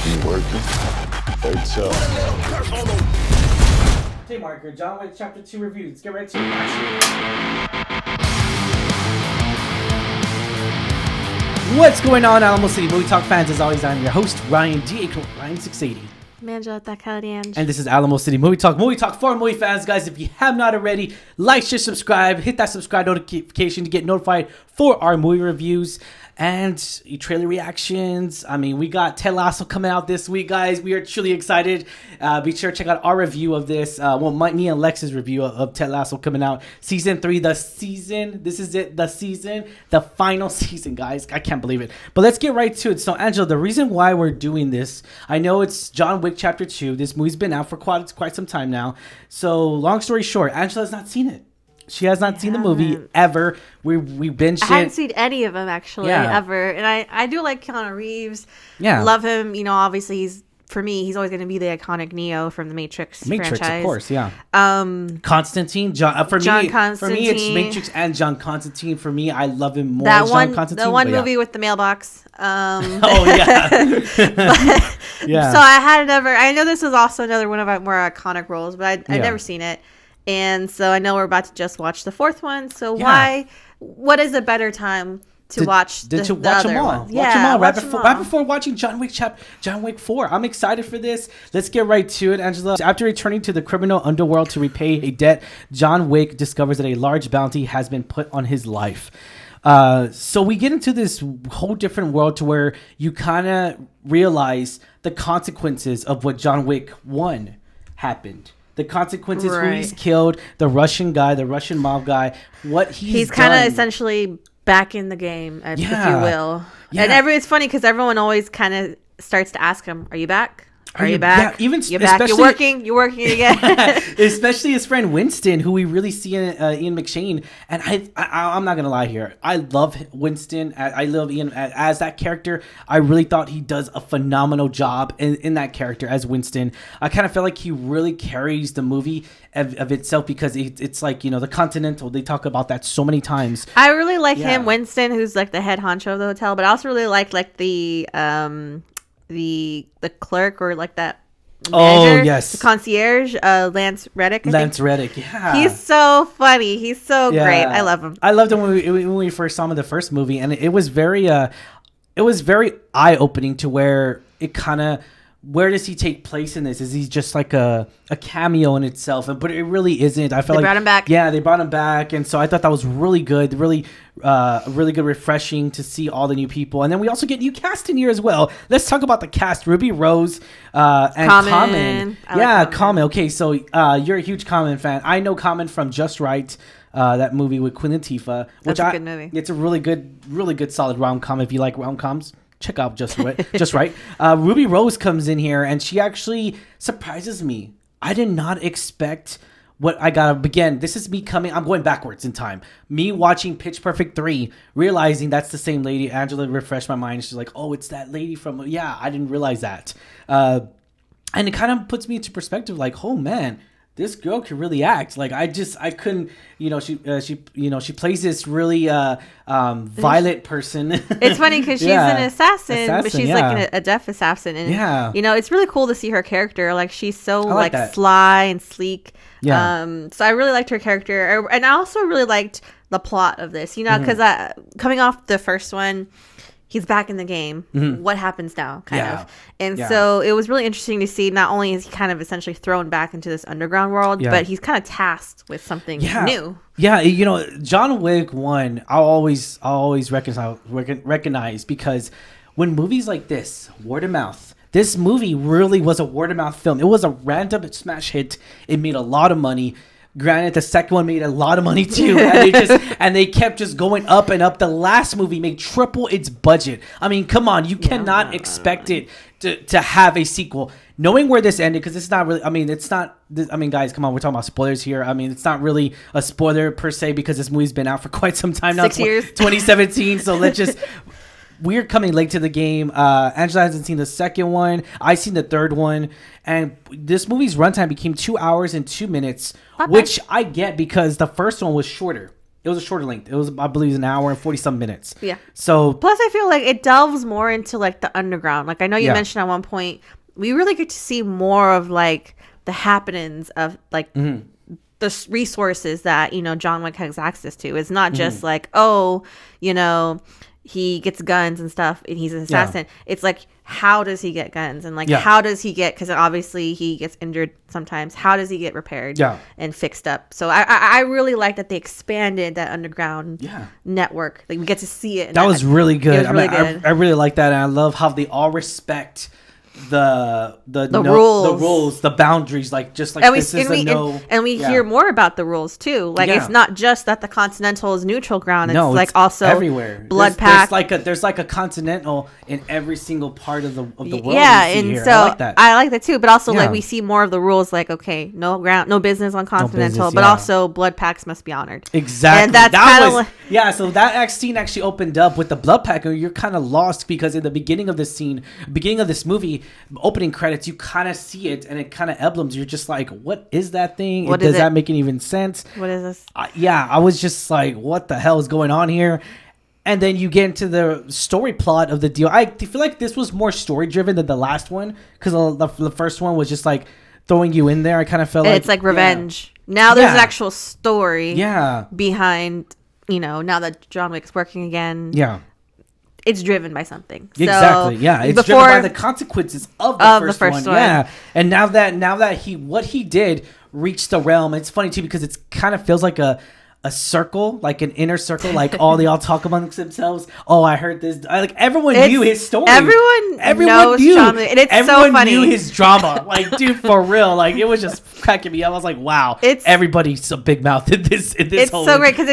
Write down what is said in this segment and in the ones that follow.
You working? Very tough. Hey Marker, John Wick Chapter 2 review. Let's get right to it. What's going on, Alamo City Movie Talk fans? As always, I'm your host, Ryan D. Ryan680. Manja Takarian. And this is Alamo City Movie Talk. Movie Talk for movie fans, guys. If you have not already, like, share, subscribe. Hit that subscribe notification to get notified for our movie reviews and trailer reactions. I mean, we got Ted Lasso coming out this week, guys. We are truly excited. Be sure to check out our review of this. Me and Lex's review of Ted Lasso coming out. Season 3, the season. This is it, the season. The final season, guys. I can't believe it. But let's get right to it. So, Angela, the reason why we're doing this, I know it's John Wick Chapter 2. This movie's been out for quite some time now. So, long story short, Angela's not seen it. She has not seen the movie ever. We binged it. I haven't seen any of them actually ever, and I do like Keanu Reeves. Yeah, love him. You know, obviously he's always going to be the iconic Neo from the Matrix franchise. Of course, yeah. Constantine, John Constantine. For me, it's Matrix and John Constantine. For me, I love him more. John Constantine, the one movie with the mailbox. Oh yeah, yeah. So I know this is also another one of our more iconic roles, but I'd never seen it. And so I know we're about to just watch the fourth one. So what is a better time to watch the watch other them all? one? Watch them all right before watching John Wick 4. I'm excited for this. Let's get right to it, Angela. After returning to the criminal underworld to repay a debt, John Wick discovers that a large bounty has been put on his life. So we get into this whole different world to where you kind of realize the consequences of what John Wick 1 happened. The consequences, who he's killed, the Russian guy, the Russian mob guy, what he's kind of essentially back in the game, if you will. Yeah. And it's funny because everyone always kind of starts to ask him, "Are you back? Are you back? Yeah, you're back. You're working. You're working again." Especially his friend Winston, who we really see in Ian McShane. And I'm not gonna lie here. I love Winston. I love Ian as that character. I really thought he does a phenomenal job in that character as Winston. I kind of feel like he really carries the movie of itself because it's like, you know, the Continental. They talk about that so many times. I really like him, Winston, who's like the head honcho of the hotel. But I also really like the clerk or like that manager, the concierge, Lance Reddick. Reddick, yeah. He's so funny. He's so great. I love him. I loved him when we first saw him in the first movie, and it was very eye-opening to where it kind of, where does he take place in this? Is he just like a cameo in itself? But it really isn't. I felt they brought him back. Yeah, they brought him back, and so I thought that was really good, really good, refreshing to see all the new people. And then we also get new cast in here as well. Let's talk about the cast: Ruby Rose and Common. Common. Okay, so you're a huge Common fan. I know Common from Just Right. That movie with Queen Latifah, That's a good movie. It's a really good, solid rom-com. If you like rom-coms, check out Just Right. Ruby Rose comes in here, and she actually surprises me. I did not expect what I got. Again, this is me coming. I'm going backwards in time. Me watching Pitch Perfect 3, realizing that's the same lady. Angela refreshed my mind. She's like, "Oh, it's that lady from." Yeah, I didn't realize that. And it kind of puts me into perspective. Like, oh man, this girl can really act. Like I couldn't, she plays this really violent person. It's funny because she's an assassin, but she's like a deaf assassin, and it's really cool to see her character. Like she's so like sly and sleek. Yeah. So I really liked her character, and I also really liked the plot of this. You know, because coming off the first one, he's back in the game. Mm-hmm. What happens now, kind of. And so it was really interesting to see, not only is he kind of essentially thrown back into this underground world, but he's kind of tasked with something new. Yeah, you know, John Wick 1, I'll always recognize because when movies like this, word of mouth, this movie really was a word of mouth film. It was a random smash hit. It made a lot of money. Granted, the second one made a lot of money too, and they kept just going up and up. The last movie made triple its budget. I mean, come on, you cannot expect it to have a sequel. Knowing where this ended, because it's not really. I mean, it's not. I mean, guys, come on, we're talking about spoilers here. I mean, it's not really a spoiler per se because this movie's been out for quite some time now. 6 years, 2017. So let's just. We're coming late to the game. Angela hasn't seen the second one. I've seen the third one. And this movie's runtime became 2 hours and 2 minutes, which I get because the first one was shorter. It was a shorter length. It was, I believe, an hour and 40-some minutes. Yeah. So plus, I feel like it delves more into like the underground. Like I know you mentioned at one point, we really get to see more of like the happenings of like the resources that John Wick has access to. It's not just like, oh, he gets guns and stuff and he's an assassin. It's like, how does he get guns? And like, how does he get, because obviously he gets injured sometimes. How does he get repaired and fixed up? So I really like that they expanded that underground network. Like we get to see it. That was really good. I really like that. And I love how they all respect the rules, the boundaries, like just like and we hear more about the rules too. Like it's not just that the Continental is neutral ground. It's like also everywhere. Blood Pact. There's like a Continental in every single part of the world. Yeah, and so I like that too. But also like we see more of the rules. Like no ground, no business on Continental, but also blood pacts must be honored. Exactly. And that's kind of so that scene actually opened up with the blood pact, and you're kind of lost because in the beginning of this movie, opening credits, you kind of see it and it kind of emblems. You're just like, what is that thing? Does that make any even sense? What is this? I was just like, what the hell is going on here? And then you get into the story plot of the deal. I feel like this was more story driven than the last one, because the first one was just like throwing you in there. I kind of felt it's like revenge. Now there's an actual story behind, now that John Wick's working again. It's driven by something. Exactly. It's driven by the consequences of the first one. Yeah. And now that what he did reached the realm. It's funny too because it kind of feels like a circle, like an inner circle, like they all talk amongst themselves. Oh, I heard this. Like everyone knew his story. Everyone knows knew. Drama. And it's everyone so funny. knew his drama. Like, dude, for real. Like it was just cracking me up. I was like, wow, everybody's so big mouth in this. It's so great because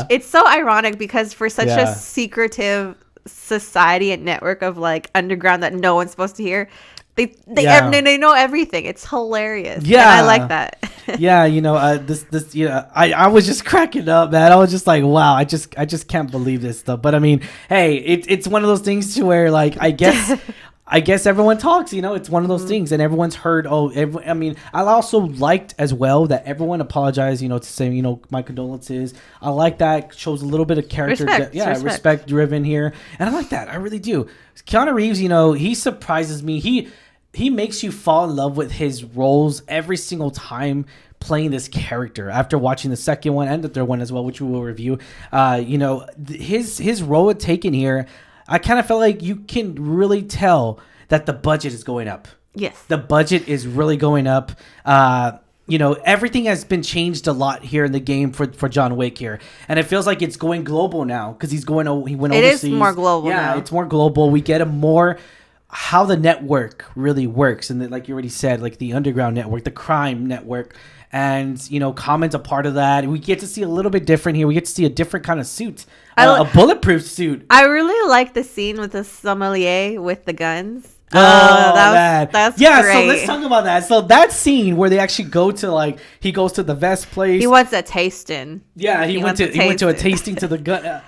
it's so ironic because for such a secretive society and network of like underground that no one's supposed to hear, they know everything. It's hilarious. And I like that. I was just cracking up, man. I was just like, wow, I just can't believe this stuff. But I mean, hey, it's one of those things to where like I guess everyone talks, it's one of those things, and everyone's heard. I also liked as well that everyone apologized, to say, my condolences. I like that. Shows a little bit of character. Respect driven here. And I like that. I really do. Keanu Reeves, he surprises me. He makes you fall in love with his roles every single time playing this character. After watching the second one and the third one as well, which we will review, his role taken here, I kind of felt like you can really tell that the budget is going up. Yes. The budget is really going up. Everything has been changed a lot here in the game for John Wick here. And it feels like it's going global now because he went overseas. It is more global now. Yeah, it's more global. We get a more how the network really works. And like you already said, like the underground network, the crime network. And, Common's a part of that. We get to see a little bit different here. We get to see a different kind of suit. A bulletproof suit. I really like the scene with the sommelier with the guns. That's great. So let's talk about that. So that scene where they actually go to he goes to the Vest place. He wants a tasting. Yeah, he went to a tasting to the gun.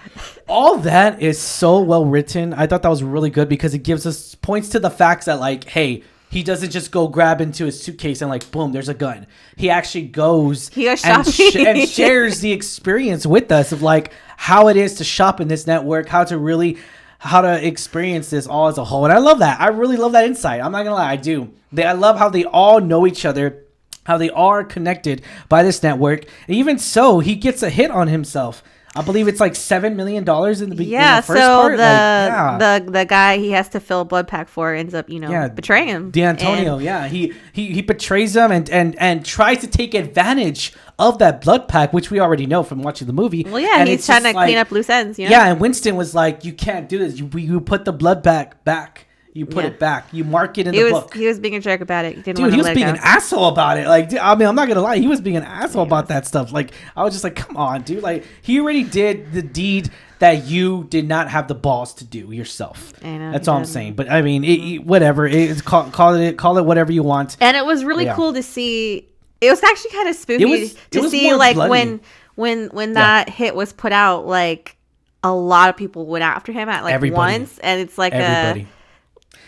All that is so well written. I thought that was really good because it points to the facts that like, hey, he doesn't just go grab into his suitcase and like, boom, there's a gun. He actually goes and shares the experience with us of like how it is to shop in this network, how to experience this all as a whole. And I love that. I really love that insight. I'm not going to lie. I do. I love how they all know each other, how they are connected by this network. And even so, he gets a hit on himself. I believe it's like $7 million in the beginning. Yeah, the first part. The guy he has to fill a blood pack for ends up, betraying him. D'Antonio, he betrays him and tries to take advantage of that blood pack, which we already know from watching the movie. Well, yeah, and he's trying to clean up loose ends. Yeah, and Winston was like, "You can't do this. You put the blood pack back." You put it back. You mark it in the book. He was being a jerk about it. He was being an asshole about it. Like, I'm not gonna lie, he was being an asshole about that stuff. Like, I was just like, come on, dude. Like, he already did the deed that you did not have the balls to do yourself. I know, that's all I'm saying. But I mean, whatever. Call it whatever you want. And it was really cool to see. It was actually kind of spooky to see, like bloody. when that hit was put out. Like, a lot of people went after him at like once, and it's like everybody.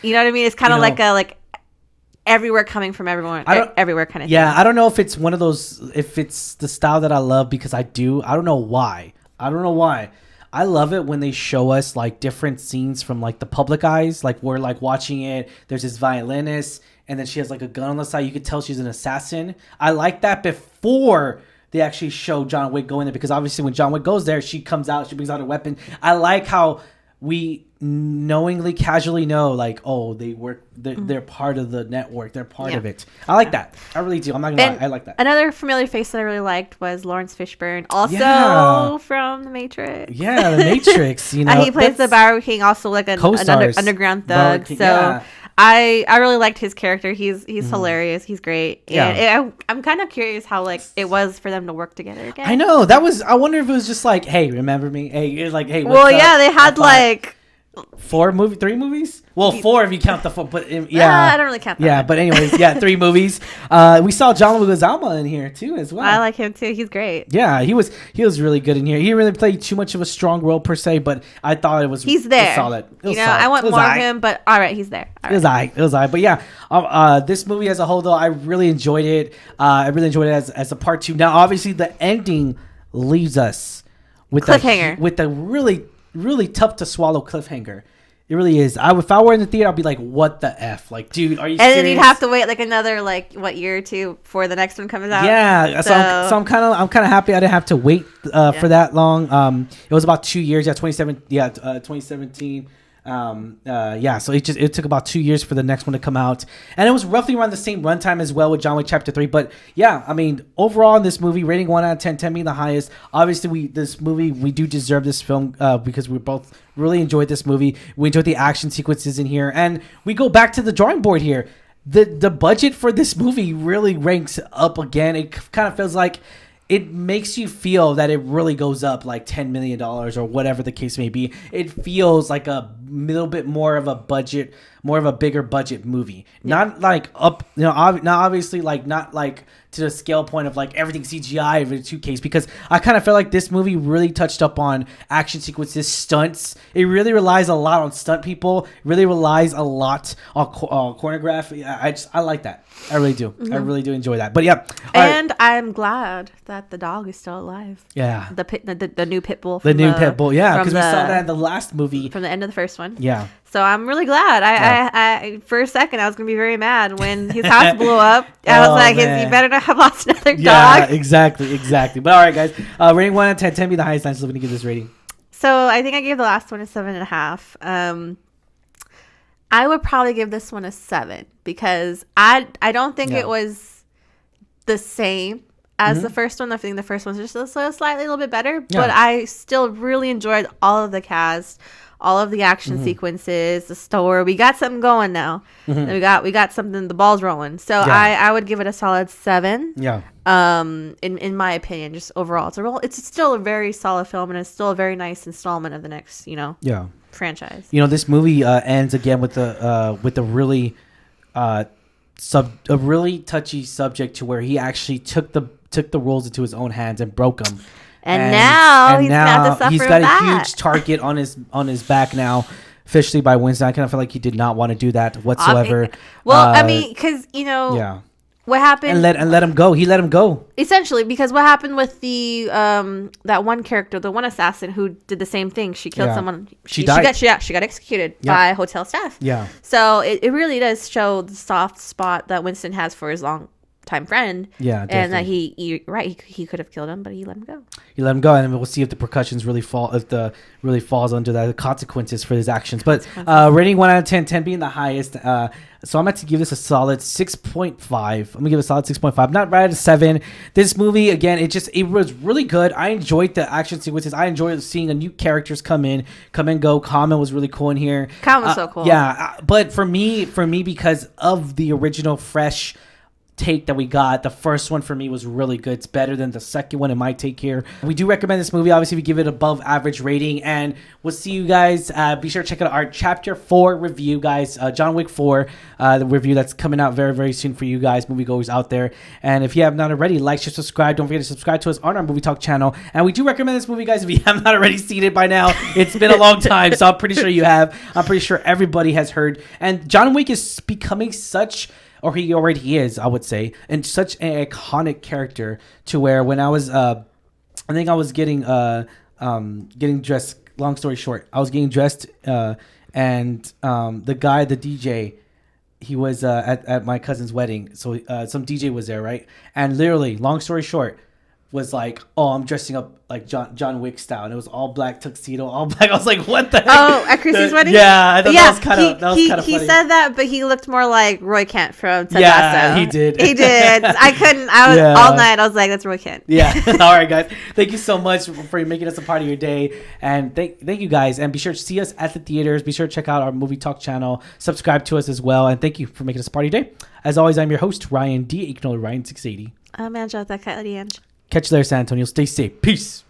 You know what I mean? It's kind of like everywhere coming from everyone, everywhere kind of thing. I don't know if it's one of those, if it's the style that I love because I don't know why. I don't know why. I love it when they show us like different scenes from like the public eyes. Like we're like watching it. There's this violinist, and then she has like a gun on the side. You could tell she's an assassin. I like that before they actually show John Wick going there, because obviously when John Wick goes there, she comes out, she brings out a weapon. I like how we knowingly, casually know, like, oh, they work, they're part of the network, they're part of it. I like that. I really do. I'm not gonna lie, I like that. Another familiar face that I really liked was Lawrence Fishburne, also from The Matrix. Yeah, The Matrix. You know, he plays the Bowery King, also like an underground thug. So I really liked his character. He's hilarious. He's great. And I'm kind of curious how like it was for them to work together again. I know I wonder if it was just like, hey, remember me? Hey, you're like, hey. Well, yeah, they had like 3 movies. Well, 4 if you count the 4, but I don't really count that. Yeah, but anyways, 3 movies. We saw John Leguizamo in here too as well. I like him too. He's great. Yeah, he was really good in here. He didn't really played too much of a strong role per se, but I thought it was he's there. It was solid. It was solid. I want more of him, but all right, he's there. It was alright. But yeah, this movie as a whole though, I really enjoyed it. I really enjoyed it as a part 2. Now, obviously, the ending leaves us with cliffhanger, with a really tough to swallow cliffhanger. It really is. If I were in the theater, I'd be like, "What the f?" Like, dude, are you? And serious? then you'd have to wait like another year or two before the next one comes out. Yeah, so I'm kind of happy I didn't have to wait for that long. It was about 2 years. 2017. So it took about 2 years for the next one to come out, and it was roughly around the same runtime as well with John Wick Chapter 3. But yeah, I mean, overall in this movie, rating 1 out of 10, 10 being the highest. Obviously, we do deserve this film because we both really enjoyed this movie. We enjoyed the action sequences in here, and we go back to the drawing board here. The budget for this movie really ranks up again. It kind of feels like it makes you feel that it really goes up like $10 million or whatever the case may be. It feels like a little bit more of a budget, more of a bigger budget movie. Not like up, not obviously like not like to the scale point of like everything CGI of a 2K, because I kind of feel like this movie really touched up on action sequences, stunts. It really relies a lot on stunt people. Really relies a lot on choreography. I like that. I really do. I really do enjoy that. But yeah, and I'm glad that the dog is still alive. Yeah, the new pit bull. The new pit bull. Yeah, because we saw that in the last movie from the end of the first one. Yeah. So I'm really glad. I for a second I was gonna be very mad when his house blew up. I was like, you better not have lost another dog. Yeah, exactly. But all right, guys, rating 1 out of 10, 10 be the highest. I'm still gonna give this rating. So I think I gave the last one a 7.5. I would probably give this one a 7 because I don't think it was the same as the first one. I think the first one's just slightly a little bit better, but I still really enjoyed all of the cast, all of the action sequences, the story. We got something going now. We got something. The ball's rolling. So I would give it a solid 7. Yeah. In my opinion, just overall, it's still a very solid film, and it's still a very nice installment of the next, franchise. This movie ends again with a really really touchy subject to where he actually took the rules into his own hands and broke them. And now he's gonna have to suffer. He's got a huge target on his back now, officially by Winston. I kind of feel like he did not want to do that whatsoever. I mean, because what happened and let him go. He let him go essentially because what happened with the that one character, the one assassin who did the same thing. She killed someone. She died. She got executed by hotel staff. Yeah. So it really does show the soft spot that Winston has for his long time friend. Yeah, and that he could have killed him, but he let him go. And we'll see if the repercussions really falls under the consequences for his actions. But rating 1 out of 10, 10 being the highest. So I'm going to give this a solid 6.5. I'm going to give it a solid 6.5. Not right at a 7. This movie, again, it was really good. I enjoyed the action sequences. I enjoyed seeing new characters come and go. Common was really cool in here. Common was so cool. Yeah, but for me, because of the original fresh take that we got, the first one for me was really good. It's better than the second one in my take here. We do recommend this movie. Obviously, we give it above average rating, and we'll see you guys. Be sure to check out our Chapter 4 review, guys. John Wick 4, the review that's coming out very, very soon for you guys, moviegoers out there. And if you have not already, like, share, subscribe. Don't forget to subscribe to us on our Movie Talk channel. And we do recommend this movie, guys, if you have not already seen it by now. It's been a long time, so I'm pretty sure you have. I'm pretty sure everybody has heard. And John Wick is becoming or he already is, I would say, and such an iconic character to where when I was, I think I was getting getting dressed. Long story short, I was getting dressed, and the guy, the DJ, he was at my cousin's wedding. So some DJ was there, right? And literally, long story short, was like, oh, I'm dressing up like John Wick style, and it was all black tuxedo, all black. I was like, what the heck? Oh, at Chrissy's wedding? Yeah, I thought that was kind of funny. He said that, but he looked more like Roy Kent from Ted Lasso. Yeah, he did. He did. I couldn't. I was all night. I was like, that's Roy Kent. Yeah. All right, guys. Thank you so much for making us a part of your day, and thank you guys. And be sure to see us at the theaters. Be sure to check out our Movie Talk channel. Subscribe to us as well, and thank you for making us a part of your day. As always, I'm your host Ryan D. You can know Ryan 680. I'm Angela, that Kylie Ange. Catch you there, San Antonio. Stay safe. Peace.